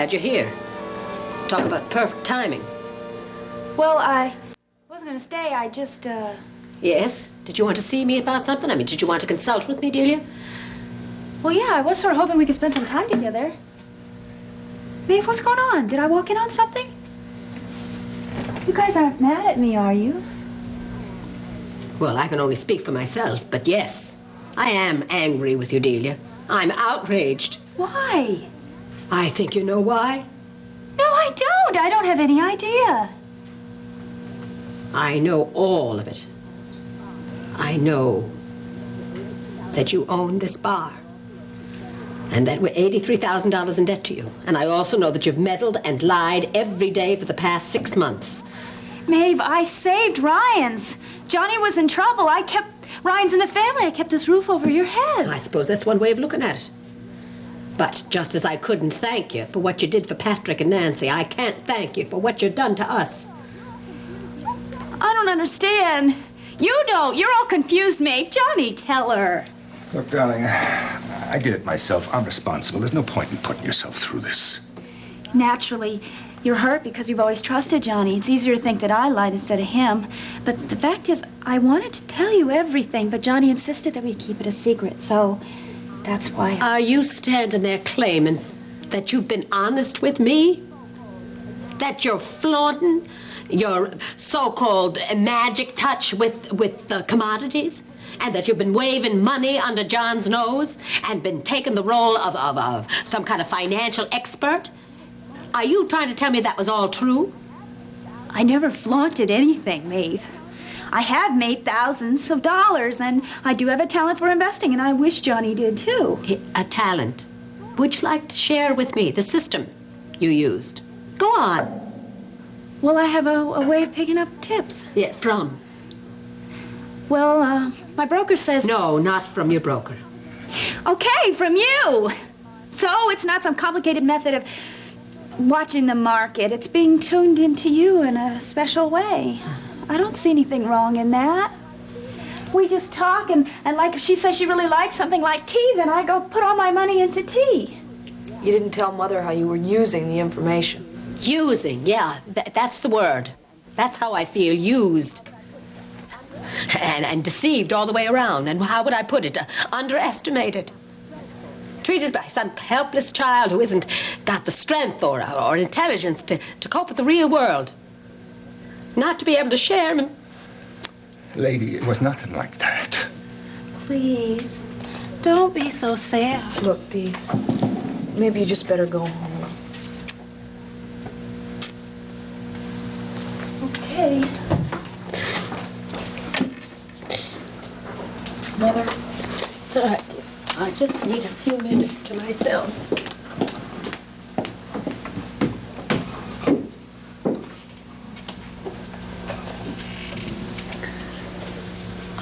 glad you're here. Talk about perfect timing. Well, I wasn't going to stay. I just, Yes? Did you want to see me about something? I mean, did you want to consult with me, Delia? Well, yeah, I was sort of hoping we could spend some time together. Maeve, what's going on? Did I walk in on something? You guys aren't mad at me, are you? Well, I can only speak for myself, but yes, I am angry with you, Delia. I'm outraged. Why? I think you know why. No, I don't. I don't have any idea. I know all of it. I know that you own this bar and that we're $83,000 in debt to you. And I also know that you've meddled and lied every day for the past 6 months. Maeve, I saved Ryan's. Johnny was in trouble. I kept Ryan's in the family. I kept this roof over your heads. I suppose that's one way of looking at it. But just as I couldn't thank you for what you did for Patrick and Nancy, I can't thank you for what you've done to us. I don't understand. You don't. You're all confused, Maeve. Johnny, tell her. Look, darling, I did it myself. I'm responsible. There's no point in putting yourself through this. Naturally, you're hurt because you've always trusted Johnny. It's easier to think that I lied instead of him. But the fact is, I wanted to tell you everything, but Johnny insisted that we keep it a secret, so that's why. Are you standing there claiming that you've been honest with me? That you're flaunting your so-called magic touch with commodities? And that you've been waving money under John's nose and been taking the role of some kind of financial expert? Are you trying to tell me that was all true? I never flaunted anything, Maeve. I have made thousands of dollars, and I do have a talent for investing, and I wish Johnny did, too. A talent? Would you like to share with me the system you used? Go on. Well, I have a way of picking up tips. Yeah, from? Well, my broker says... No, not from your broker. Okay, from you. So it's not some complicated method of watching the market. It's being tuned into you in a special way. I don't see anything wrong in that. We just talk, and like if she says she really likes something like tea, then I go put all my money into tea. You didn't tell Mother how you were using the information. Using, yeah, that's the word. That's how I feel, used. And deceived all the way around. And how would I put it? Underestimated. Treated by some helpless child who hasn't got the strength or intelligence to cope with the real world. Not to be able to share him. Lady, it was nothing like that. Please, don't be so sad. Look, Dee, maybe you just better go home. Okay. Mother? It's all right, dear. I just need a few minutes to myself.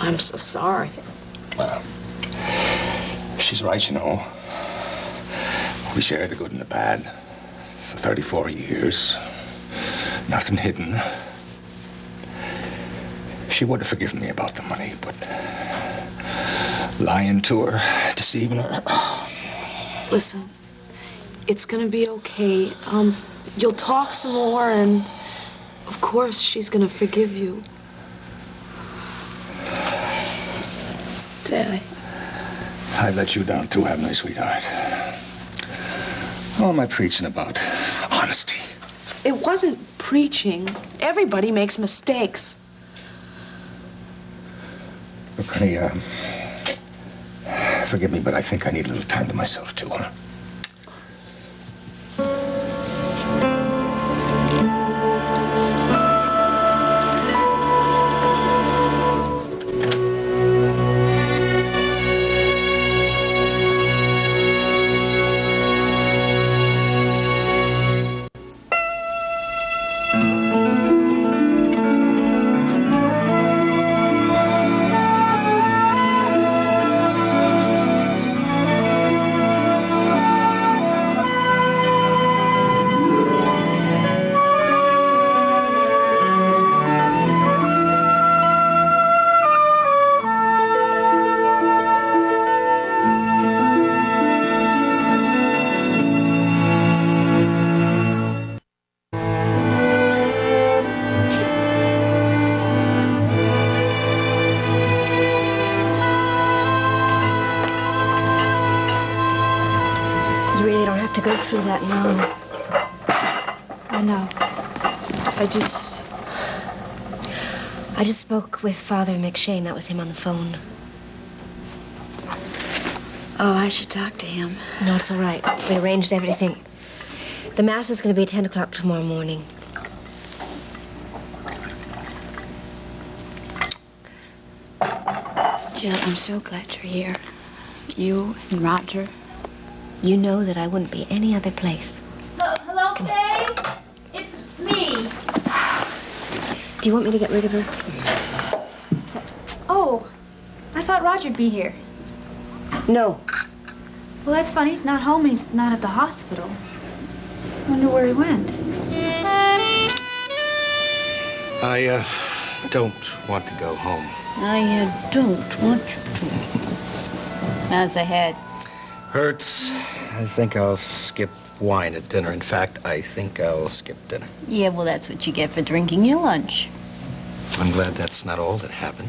I'm so sorry. Well, she's right, you know. We shared the good and the bad for 34 years. Nothing hidden. She would have forgiven me about the money, but lying to her, deceiving her. Listen, it's gonna be okay. You'll talk some more, and of course she's gonna forgive you. Daddy. I've let you down too, haven't I, sweetheart? All my preaching about honesty. It wasn't preaching. Everybody makes mistakes. Look, honey, forgive me, but I think I need a little time to myself, too, huh? to go through that now. I know. I just spoke with Father McShane. That was him on the phone. Oh, I should talk to him. No, it's all right. We arranged everything. The Mass is going to be at 10 o'clock tomorrow morning. Jill, I'm so glad you're here. You and Roger. You know that I wouldn't be any other place. Hello, Faye? It's me. Do you want me to get rid of her? Oh, I thought Roger'd be here. No. Well, that's funny. He's not home and he's not at the hospital. Wonder where he went. I don't want to go home. I don't want you to. How's the head? Hurts. I think I'll skip wine at dinner. In fact, I think I'll skip dinner. Yeah, well, that's what you get for drinking your lunch. I'm glad that's not all that happened.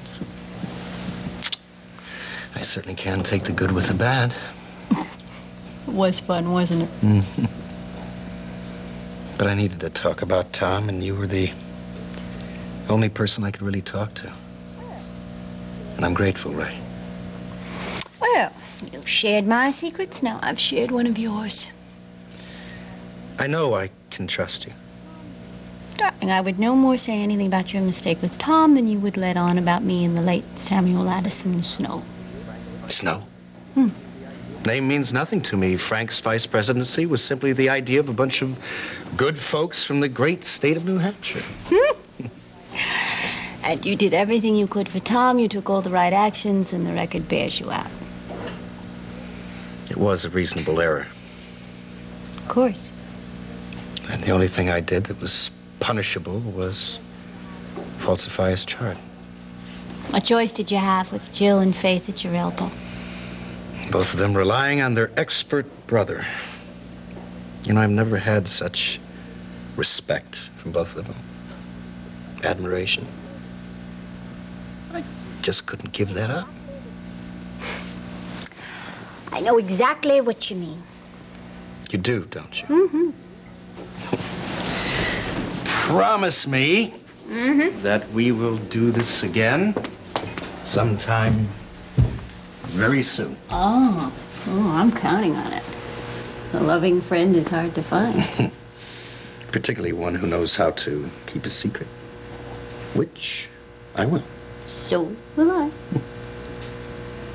I certainly can take the good with the bad. It was fun, wasn't it? Mm-hmm. But I needed to talk about Tom, and you were the only person I could really talk to. And I'm grateful, Ray. Well, you've shared my secrets, now I've shared one of yours. I know I can trust you. Darling, I would no more say anything about your mistake with Tom than you would let on about me and the late Samuel Addison Snow. Snow? Name means nothing to me. Frank's vice presidency was simply the idea of a bunch of good folks from the great state of New Hampshire. And you did everything you could for Tom. You took all the right actions, and the record bears you out. It was a reasonable error. Of course. And the only thing I did that was punishable was falsify his chart. What choice did you have with Jill and Faith at your elbow? Both of them relying on their expert brother. You know, I've never had such respect from both of them. Admiration. I just couldn't give that up. I know exactly what you mean. You do, don't you? Mm-hmm. Promise me that we will do this again sometime very soon. Oh, I'm counting on it. A loving friend is hard to find. Particularly one who knows how to keep a secret. Which I will. So will I.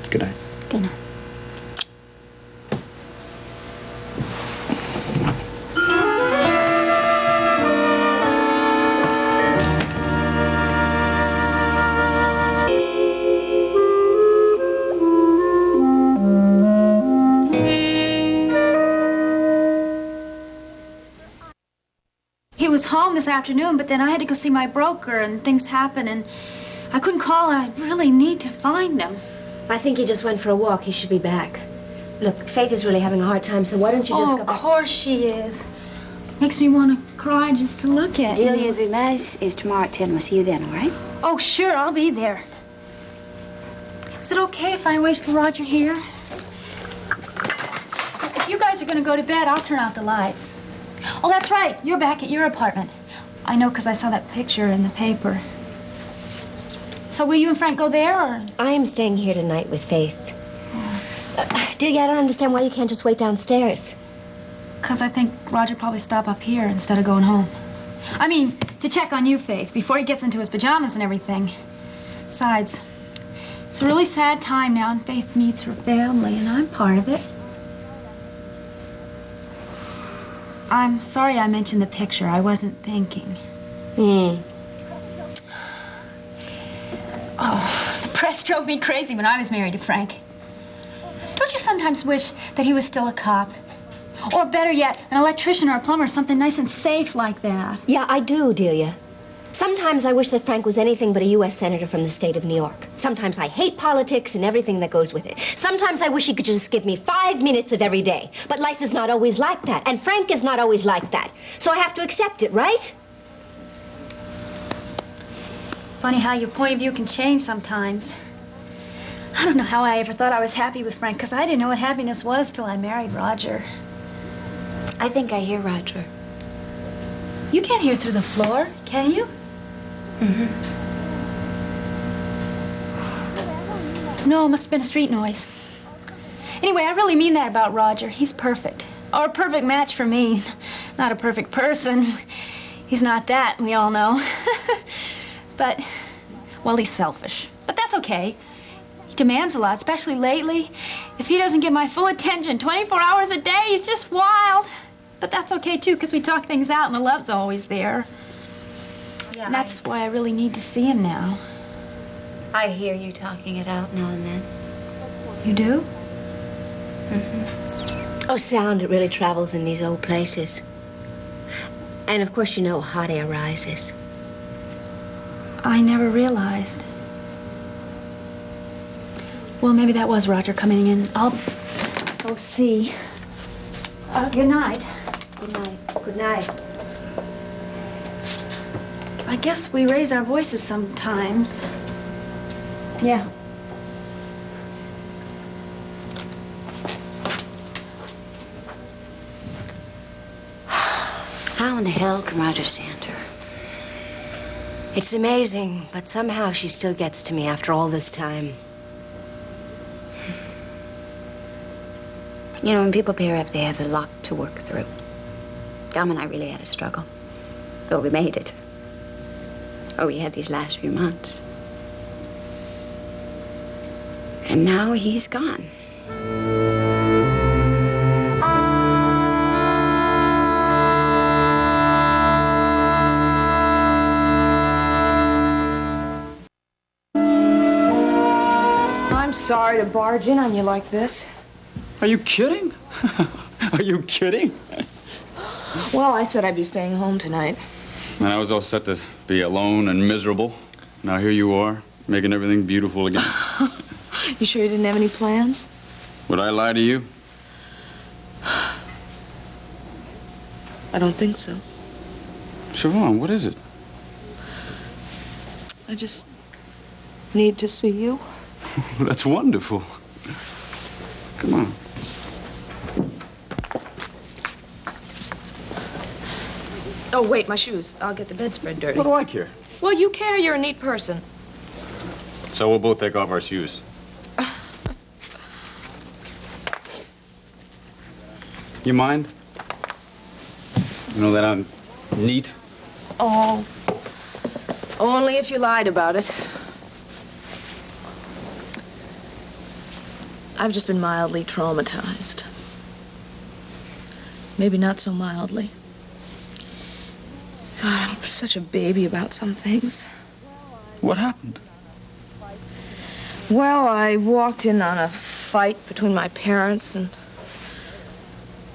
Good night. Good night. He was home this afternoon, but then I had to go see my broker and things happened and I couldn't call and I really need to find him. I think he just went for a walk. He should be back. Look, Faith is really having a hard time, so why don't you just go of back? course she is. Makes me want to cry just to look at him. Delia, the Mass is tomorrow at 10. We'll see you then, all right? Oh, sure, I'll be there. Is it okay if I wait for Roger here? If you guys are going to go to bed, I'll turn out the lights. Oh, that's right. You're back at your apartment. I know because I saw that picture in the paper. So will you and Frank go there, or? I am staying here tonight with Faith. Delia, I don't understand why you can't just wait downstairs. Because I think Roger probably stop up here instead of going home. I mean, to check on you, Faith, before he gets into his pajamas and everything. Besides, it's a really sad time now, and Faith needs her family, and I'm part of it. I'm sorry I mentioned the picture. I wasn't thinking. Oh, the press drove me crazy when I was married to Frank. Don't you sometimes wish that he was still a cop? Or better yet, an electrician or a plumber, something nice and safe like that. Yeah, I do, Delia. Sometimes I wish that Frank was anything but a U.S. Senator from the state of New York. Sometimes I hate politics and everything that goes with it. Sometimes I wish he could just give me 5 minutes of every day. But life is not always like that, and Frank is not always like that. So I have to accept it, right? It's funny how your point of view can change sometimes. I don't know how I ever thought I was happy with Frank, because I didn't know what happiness was till I married Roger. I think I hear Roger. You can't hear through the floor, can you? Mm-hmm. No, it must have been a street noise. Anyway, I really mean that about Roger. He's perfect. Or a perfect match for me. Not a perfect person. He's not that, we all know. But, well, he's selfish. But that's okay. He demands a lot, especially lately. If he doesn't get my full attention 24 hours a day, he's just wild. But that's okay, too, because we talk things out and the love's always there. Yeah, And that's why I really need to see him now. I hear you talking it out now and then. You do? Mm-hmm. Oh, sound, it really travels in these old places. And of course, you know, hot air rises. I never realized. Well, maybe that was Roger coming in. I'll go see. Good night. Good night. Good night. I guess we raise our voices sometimes. Yeah. How in the hell can Roger stand her? It's amazing, but somehow she still gets to me after all this time. You know, when people pair up, they have a lot to work through. Dom and I really had a struggle. But we made it. Oh, we had these last few months. And now he's gone. I'm sorry to barge in on you like this. Are you kidding? Are you kidding? Well, I said I'd be staying home tonight. And I was all set to be alone and miserable. Now here you are, making everything beautiful again. You sure you didn't have any plans? Would I lie to you? I don't think so. Siobhan, what is it? I just need to see you. That's wonderful. Come on. Oh, wait, my shoes. I'll get the bedspread dirty. What do I care? Well, you care. You're a neat person. So we'll both take off our shoes. You mind? You know that I'm neat? Oh, only if you lied about it. I've just been mildly traumatized. Maybe not so mildly. God, I'm such a baby about some things. What happened? Well, I walked in on a fight between my parents, and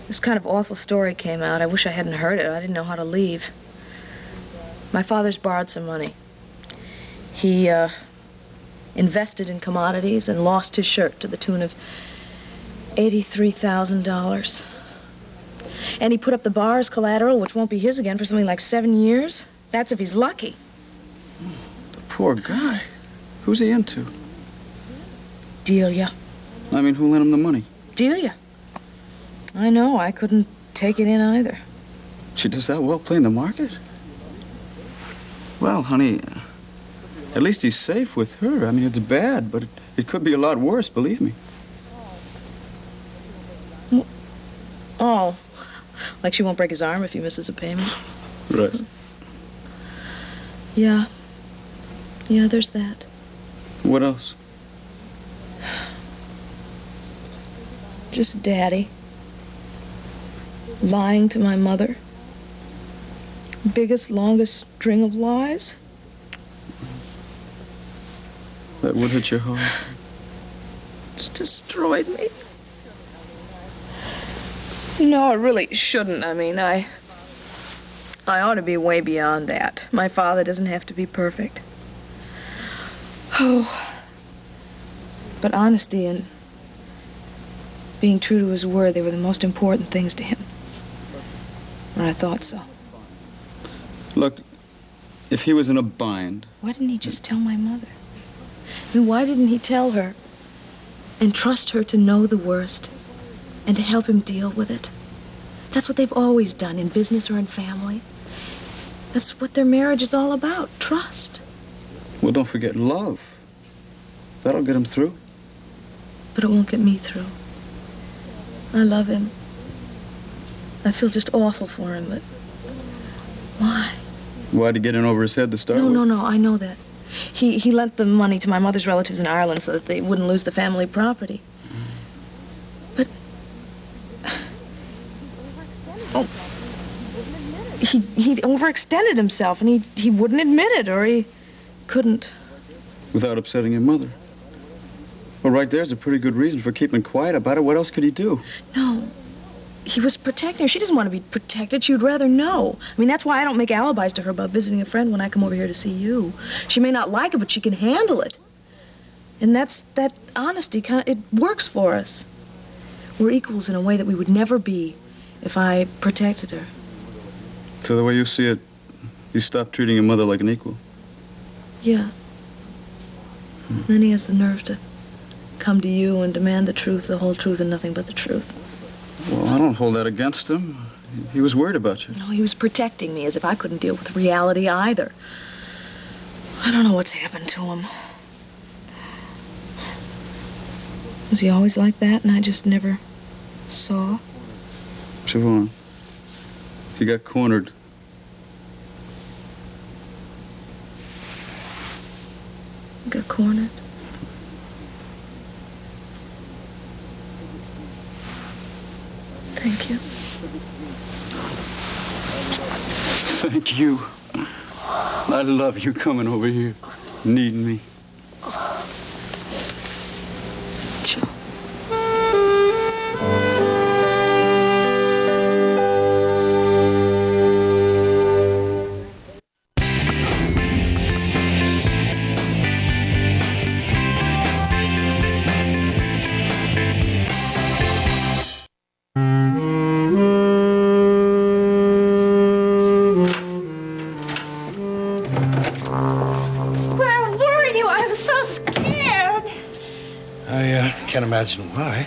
this kind of awful story came out. I wish I hadn't heard it. I didn't know how to leave. My father's borrowed some money. He invested in commodities and lost his shirt to the tune of $83,000. And he put up the bar as collateral, which won't be his again for something like 7 years. That's if he's lucky. The poor guy. Who's he into? Delia. I mean, who lent him the money? Delia. I know. I couldn't take it in either. She does that well playing the market? Well, honey, at least he's safe with her. I mean, it's bad, but it could be a lot worse, believe me. Oh, like she won't break his arm if he misses a payment? Right. Yeah. Yeah, there's that. What else? Just Daddy. Lying to my mother. Biggest, longest string of lies. That would hit your heart. It's destroyed me. No, it really shouldn't. I mean, I ought to be way beyond that. My father doesn't have to be perfect. Oh. But honesty and being true to his word, they were the most important things to him. Or I thought so. Look, if he was in a bind... Why didn't he just tell my mother? I mean, why didn't he tell her and trust her to know the worst and to help him deal with it? That's what they've always done in business or in family. That's what their marriage is all about, trust. Well, don't forget love. That'll get him through. But it won't get me through. I love him. I feel just awful for him, but why? Why'd he get in over his head to start with? No, I know that. He lent the money to my mother's relatives in Ireland so that they wouldn't lose the family property. But... oh, he'd overextended himself, and he wouldn't admit it, or he couldn't. Without upsetting your mother. Well, right there's a pretty good reason for keeping quiet about it. What else could he do? No. He was protecting her. She doesn't want to be protected. She would rather know. I mean, that's why I don't make alibis to her about visiting a friend when I come over here to see you. She may not like it, but she can handle it. And that honesty, it works for us. We're equals in a way that we would never be if I protected her. So the way you see it, you stop treating your mother like an equal? Yeah. And then he has the nerve to come to you and demand the truth, the whole truth, and nothing but the truth. Well, I don't hold that against him. He was worried about you. No, he was protecting me, as if I couldn't deal with reality either. I don't know what's happened to him. Was he always like that and I just never saw? Siobhan, he got cornered. Got cornered? Thank you. Thank you. I love you coming over here, needing me. Joe. Can't imagine why.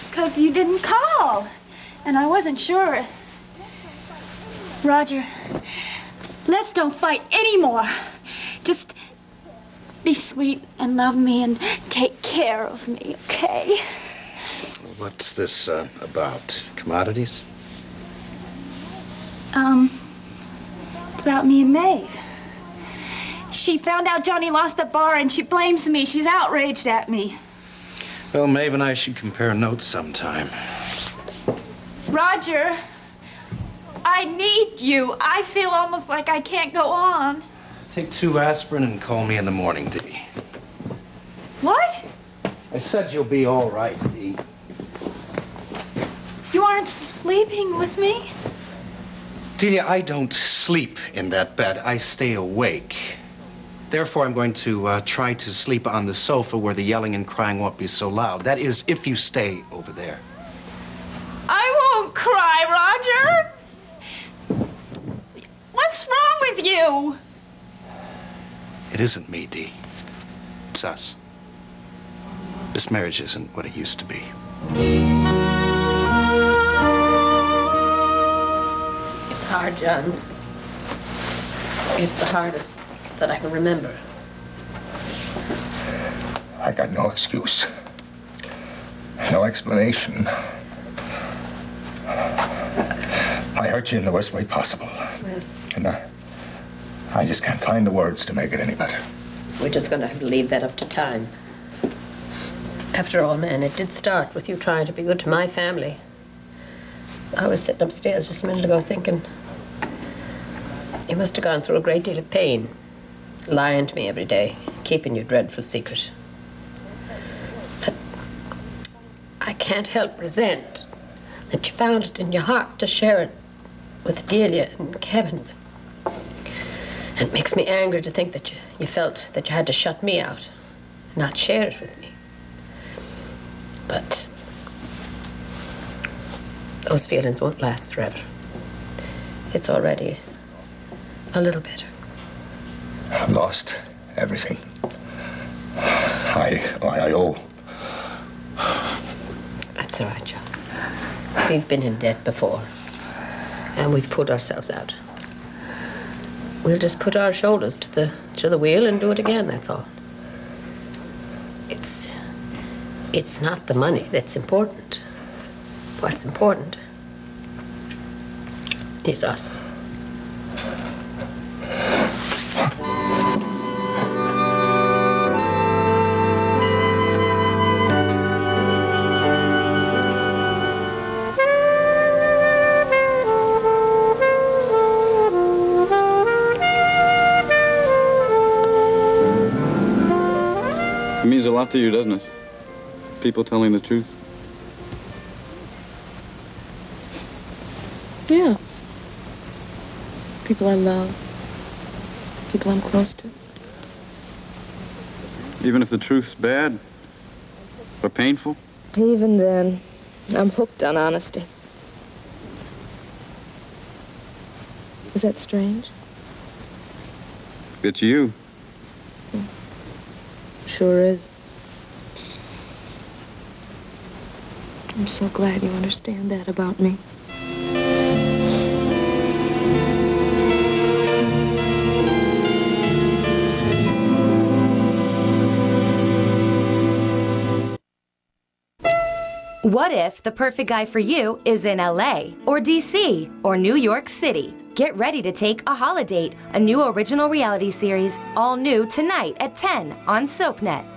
Because you didn't call. And I wasn't sure. Roger, let's don't fight anymore. Just be sweet and love me and take care of me, okay? What's this about? Commodities? It's about me and Maeve. She found out Johnny lost the bar and she blames me. She's outraged at me. Well, Maeve and I should compare notes sometime. Roger, I need you. I feel almost like I can't go on. Take 2 aspirin and call me in the morning, Dee. What? I said you'll be all right, Dee. You aren't sleeping with me? Delia, I don't sleep in that bed. I stay awake. Therefore, I'm going to try to sleep on the sofa where the yelling and crying won't be so loud. That is, if you stay over there. I won't cry, Roger. What's wrong with you? It isn't me, Dee. It's us. This marriage isn't what it used to be. It's hard, John. It's the hardest that I can remember. I got no excuse. No explanation. I hurt you in the worst way possible. Well, And I just can't find the words to make it any better. we're just going to have to leave that up to time. After all, man, it did start with you trying to be good to my family. I was sitting upstairs just a minute ago thinking, you must have gone through a great deal of pain, lying to me every day, keeping your dreadful secret. But I can't help resent that you found it in your heart to share it with Delia and Kevin. It makes me angry to think that you felt that you had to shut me out, not share it with me. But those feelings won't last forever. It's already a little better. I've lost everything. I owe. That's all right, John. We've been in debt before, and we've put ourselves out. We'll just put our shoulders to the wheel and do it again, that's all. It's not the money that's important. What's important is us. It means a lot to you, doesn't it? People telling the truth. Yeah. People I love. People I'm close to. Even if the truth's bad or painful? Even then, I'm hooked on honesty. Is that strange? It's you. Sure is. I'm so glad you understand that about me. What if the perfect guy for you is in LA or DC or New York City? Get ready to take a holiday, a new original reality series, all new tonight at 10 on SoapNet.